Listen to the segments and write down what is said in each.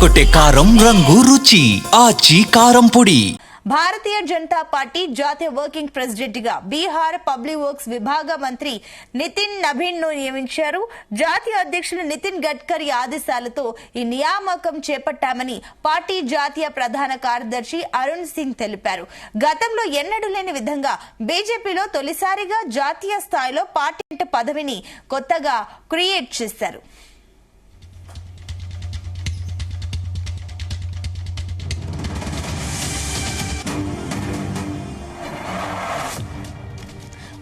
అదరగొట్టే కారం రంగు రుచి ఆచి కారం పొడి. భారతీయ జనతా పార్టీ జాతీయ వర్కింగ్ ప్రెసిడెంట్ గా బీహార్ పబ్లిక్ వర్క్స్ విభాగ మంత్రి నితిన్ నబీన్ ను నియమించారు. జాతీయ అధ్యక్షులు నితిన్ గడ్కరీ ఆదేశాలతో ఈ నియామకం చేపట్టామని పార్టీ జాతీయ ప్రధాన కార్యదర్శి అరుణ్ సింగ్ తెలిపారు. గతంలో ఎన్నడూ లేని విధంగా బీజేపీలో తొలిసారిగా జాతీయ స్థాయిలో పార్టీ పదవిని కొత్తగా క్రియేట్ చేశారు.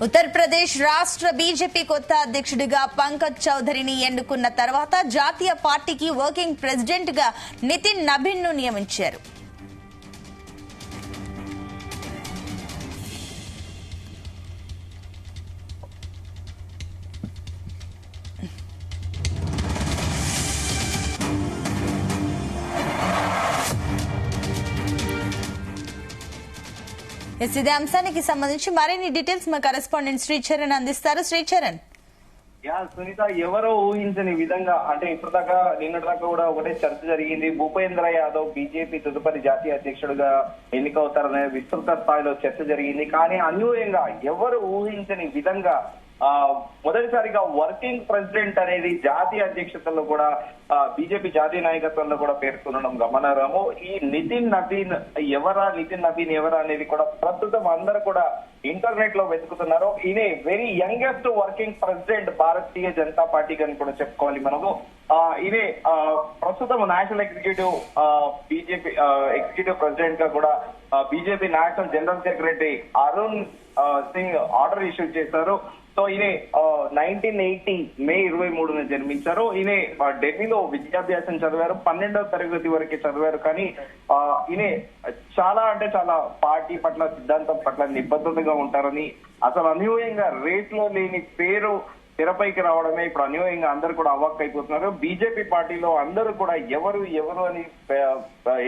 ఉత్తరప్రదేశ్ రాష్ట్ర బీజేపీ కొత్త అధ్యక్షుడిగా పంకజ్ చౌదరిని ఎన్నుకున్న తర్వాత జాతీయ పార్టీకి వర్కింగ్ ప్రెసిడెంట్ గా నితిన్ నబీన్ ను నియమించారు. ఇదే అంశానికి సంబంధించి మరిన్ని డీటెయిల్స్ మా కరెస్పాండెంట్ శ్రీచరణ్ అందిస్తారు. శ్రీచరణ్, సునీత, ఎవరో ఊహించని విధంగా అంటే ఇప్పటిదాకా నిన్నటిదాకా కూడా ఒకటే చర్చ జరిగింది. భూపేంద్ర యాదవ్ బీజేపీ తదుపరి జాతీయ అధ్యక్షుడిగా ఎన్నికవుతారనే విస్తృత స్థాయిలో చర్చ జరిగింది. కానీ అన్యూయంగా ఎవరు ఊహించని విధంగా మొదటిసారిగా వర్కింగ్ ప్రెసిడెంట్ అనేది జాతీయ అధ్యక్షతలో కూడా బీజేపీ జాతీయ నాయకత్వంలో కూడా పేర్కొనడం గమనార్హము. ఈ నితిన్ నబీన్ ఎవరా అనేది కూడా ప్రస్తుతం అందరూ కూడా ఇంటర్నెట్ లో వెతుకుతున్నారు. ఈయన very youngest working president Bharatiya Janata పార్టీకి అని కూడా చెప్పుకోవాలి మనము. ఈయన ప్రస్తుతం national executive BJP executive president గా కూడా BJP national general secretary Arun Singh order issue చేశారు. సో ఈయన 1980 మే 23న జన్మించారు. ఈయన ఢిల్లీలో విద్యాభ్యాసం చదివారు, 12వ తరగతి వరకే చదివారు. కానీ ఈయన చాలా పార్టీ పట్ల సిద్ధాంతం పట్ల నిబద్ధతగా ఉంటారని, అసలు అన్యూయంగా రేట్లో లేని పేరు తెరపైకి రావడమే ఇప్పుడు అన్యూయంగా అందరూ కూడా అవాక్ అయిపోతున్నారు. బీజేపీ పార్టీలో అందరూ కూడా ఎవరు అని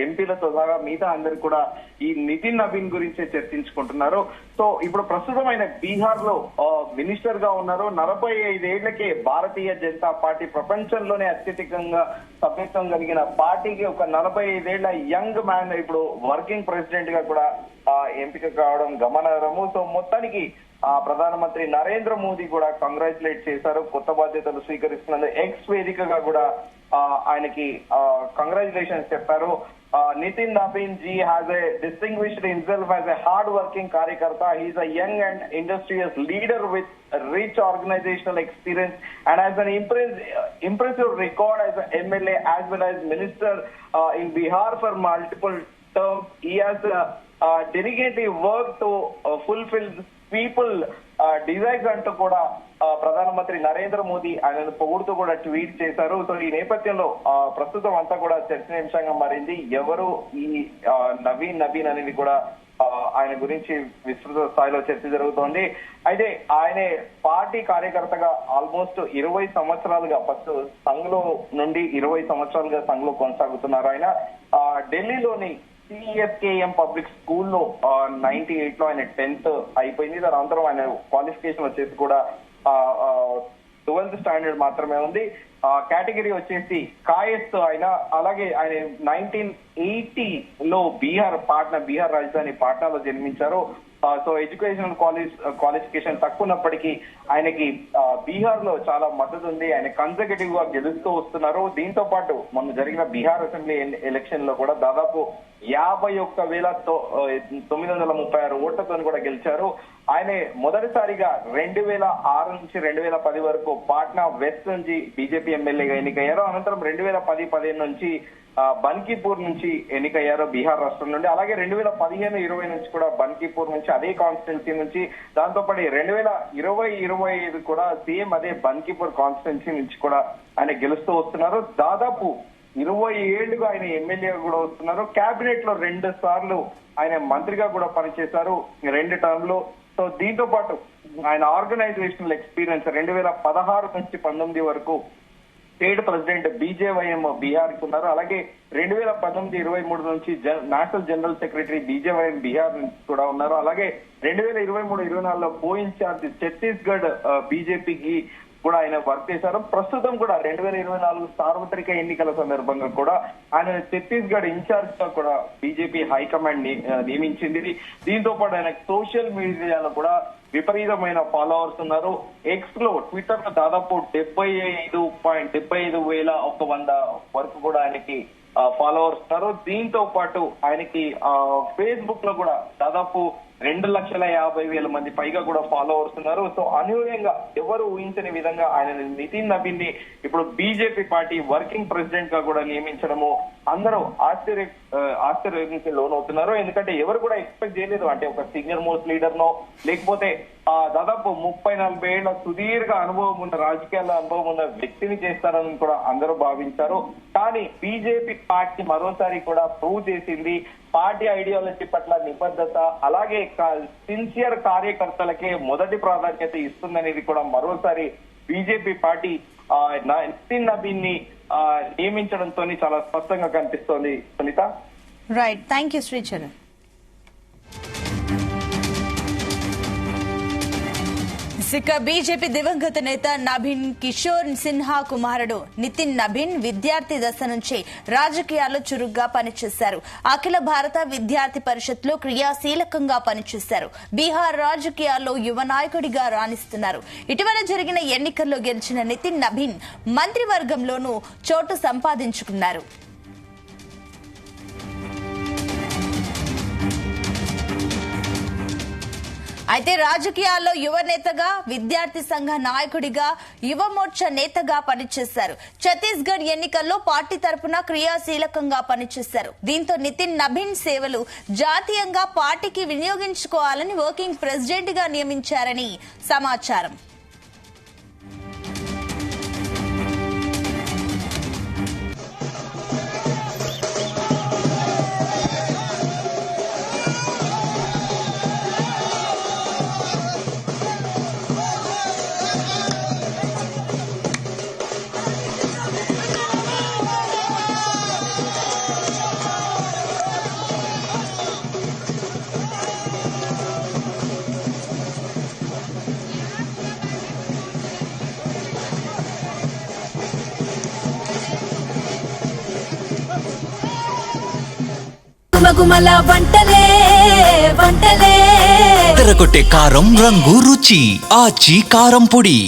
ఎంపీలతో సహా మిగతా అందరూ కూడా ఈ నితిన్ నబీన్ గురించే చర్చించుకుంటున్నారు. సో ఇప్పుడు ప్రస్తుతం ఆయన బీహార్ లో మినిస్టర్ గా ఉన్నారు. 45 ఏళ్లకే భారతీయ జనతా పార్టీ ప్రపంచంలోనే అత్యధికంగా సభ్యత్వం కలిగిన పార్టీకి ఒక 45 ఏళ్ల యంగ్ మ్యాన్ ఇప్పుడు వర్కింగ్ ప్రెసిడెంట్ గా కూడా ఎంపిక కావడం గమనార్హము. సో మొత్తానికి ప్రధానమంత్రి నరేంద్ర మోదీ కూడా కంగ్రాచులేట్ చేశారు. కొత్త బాధ్యతలు స్వీకరిస్తున్నందుకు ఎక్స్ వేదికగా కూడా ఆయనకి కంగ్రాచులేషన్స్ చెప్పారు. Nitin Nabin ji has distinguished himself as a hard-working Karyakarta. He is a young and industrious leader with rich organizational experience and has an impressive record as an MLA as well as minister in Bihar for multiple terms. He has diligently worked to fulfill people desires అంటూ కూడా ప్రధానమంత్రి నరేంద్ర మోదీ ఆయన పొగుడుతూ కూడా tweet చేశారు. So ఈ నేపథ్యంలో ప్రస్తుతం అంతా కూడా చర్చనీయాంశంగా మారింది. ఎవరు ఈ నబీన్ అనేది కూడా ఆయన గురించి విస్తృత స్థాయిలో చర్చ జరుగుతోంది. అయితే ఆయన పార్టీ కార్యకర్తగా ఆల్మోస్ట్ 20 సంవత్సరాలుగా ఫస్ట్ సంఘ్ లో నుండి 20 సంవత్సరాలుగా సంఘ్ లో కొనసాగుతున్నారు. ఆయన ఢిల్లీలోని CSKM పబ్లిక్ స్కూల్లో 98 లో ఆయన 10th అయిపోయింది. దాని అనంతరం ఆయన క్వాలిఫికేషన్ వచ్చేసి కూడా 12th స్టాండర్డ్ మాత్రమే ఉంది. కేటగిరీ వచ్చేసి కాయస్ ఆయన. అలాగే ఆయన 1980 లో బీహార్ రాజధాని పాట్నాలో జన్మించారు. సో ఎడ్యుకేషనల్ క్వాలిఫికేషన్ తక్కువ ఉన్నప్పటికీ ఆయనకి బీహార్ లో చాలా మద్దతు ఉంది. ఆయన కన్సర్వేటివ్ గా గెలుస్తూ వస్తున్నారు. దీంతో పాటు మొన్న జరిగిన బీహార్ అసెంబ్లీ ఎలక్షన్ లో కూడా దాదాపు 51,936 ఓట్లతో కూడా గెలిచారు. ఆయన మొదటిసారిగా 2006 నుంచి 2010 వరకు పాట్నా వెస్ట్ నుంచి బీజేపీ ఎమ్మెల్యేగా ఎన్నికయ్యారు. అనంతరం 2010-15 నుంచి బన్కీపూర్ నుంచి ఎన్నికయ్యారు బీహార్ రాష్ట్రం నుండి. అలాగే 2015-20 నుంచి కూడా బన్కీపూర్ నుంచి అదే కాన్స్టిట్యున్సీ నుంచి, దాంతోపాటు 2020-25 కూడా సేమ్ అదే బన్కీపూర్ కాన్స్టిట్యున్సీ నుంచి కూడా ఆయన గెలుస్తూ వస్తున్నారు. దాదాపు 20 ఏళ్లుగా ఆయన ఎమ్మెల్యేగా కూడా వస్తున్నారు. కేబినెట్ లో 2 సార్లు ఆయన మంత్రిగా కూడా పనిచేశారు 2 టర్మ్లు. సో దీంతో పాటు ఆయన ఆర్గనైజేషనల్ ఎక్స్పీరియన్స్ 2016 నుంచి 19 వరకు స్టేట్ ప్రెసిడెంట్ బీజేవైఎం బీహార్ కి ఉన్నారు. అలాగే 2019-23 నుంచి national general secretary BJYM Bihar నుంచి కూడా ఉన్నారు. అలాగే 2023-24లో కో ఇన్ఛార్జ్ ఛత్తీస్గఢ్ బీజేపీకి కూడా ఆయన వర్క్ చేశారు. ప్రస్తుతం కూడా 2024 సార్వత్రిక ఎన్నికల సందర్భంగా కూడా ఆయన ఛత్తీస్గఢ్ ఇన్ఛార్జ్ గా కూడా బీజేపీ హైకమాండ్ నియమించింది. దీంతో పాటు ఆయన సోషల్ మీడియాలో కూడా విపరీతమైన ఫాలోవర్స్ ఉన్నారు. ఎక్స్ లో, ట్విట్టర్ లో దాదాపు 75,100 వరకు కూడా ఆయనకి ఫాలోవర్స్ ఉన్నారు. దీంతో పాటు ఆయనకి ఫేస్బుక్ లో కూడా దాదాపు 2,50,000 మంది పైగా కూడా ఫాలోవర్స్ ఉన్నారు. సో అనూహ్యంగా ఎవరు ఊహించని విధంగా ఆయన నితిన్ నబీన్ ని ఇప్పుడు బీజేపీ పార్టీ వర్కింగ్ ప్రెసిడెంట్ గా కూడా నియమించడము అందరూ ఆశ్చర్యానికి లోనవుతున్నారు. ఎందుకంటే ఎవరు కూడా ఎక్స్పెక్ట్ చేయలేదు, అంటే ఒక సీనియర్ మోస్ట్ లీడర్ నో లేకపోతే దాదాపు 30-40 ఏళ్ల సుదీర్ఘ అనుభవం ఉన్న రాజకీయాల అనుభవం ఉన్న వ్యక్తిని చేస్తారని కూడా అందరూ భావించారు. కానీ బీజేపీ పార్టీ మరోసారి కూడా ప్రూవ్ చేసింది పార్టీ ఐడియాలజీ పట్ల నిబద్ధత, అలాగే సిన్సియర్ కార్యకర్తలకే మొదటి ప్రాధాన్యత ఇస్తుందనేది కూడా మరోసారి బీజేపీ పార్టీ నితిన్ నబీన్ ని నియమించడంతో చాలా స్పష్టంగా కనిపిస్తోంది. Sunitha, right, thank you Sricharan. ఇక బీజేపీ దివంగత నేత నబీన్ కిషోర్ సిన్హా కుమారుడు నితిన్ నబీన్ విద్యార్థి దశ నుంచి రాజకీయాల్లో చురుగ్గా పనిచేశారు. అఖిల భారత విద్యార్థి పరిషత్ లో క్రియాశీలకంగా పనిచేశారు. బీహార్ రాజకీయాల్లో యువ నాయకుడిగా రాణిస్తున్నారు. ఇటీవల జరిగిన ఎన్నికల్లో గెలిచిన నితిన్ నబీన్ మంత్రివర్గంలోనూ చోటు సంపాదించుకున్నారు. అయితే రాజకీయాల్లో యువ నేతగా, విద్యార్థి సంఘ నాయకుడిగా, యువ మోర్చా నేతగా పనిచేశారు. ఛత్తీస్గఢ్ ఎన్నికల్లో పార్టీ తరపున క్రియాశీలకంగా పనిచేశారు. దీంతో నితిన్ నబీన్ సేవలు జాతీయంగా పార్టీకి వినియోగించుకోవాలని వర్కింగ్ ప్రెసిడెంట్ గా నియమించారని సమాచారం. గుమగుమల వంటలే వంటలే తెరకొట్టే కారం రంగు రుచి ఆచి కారం పొడి.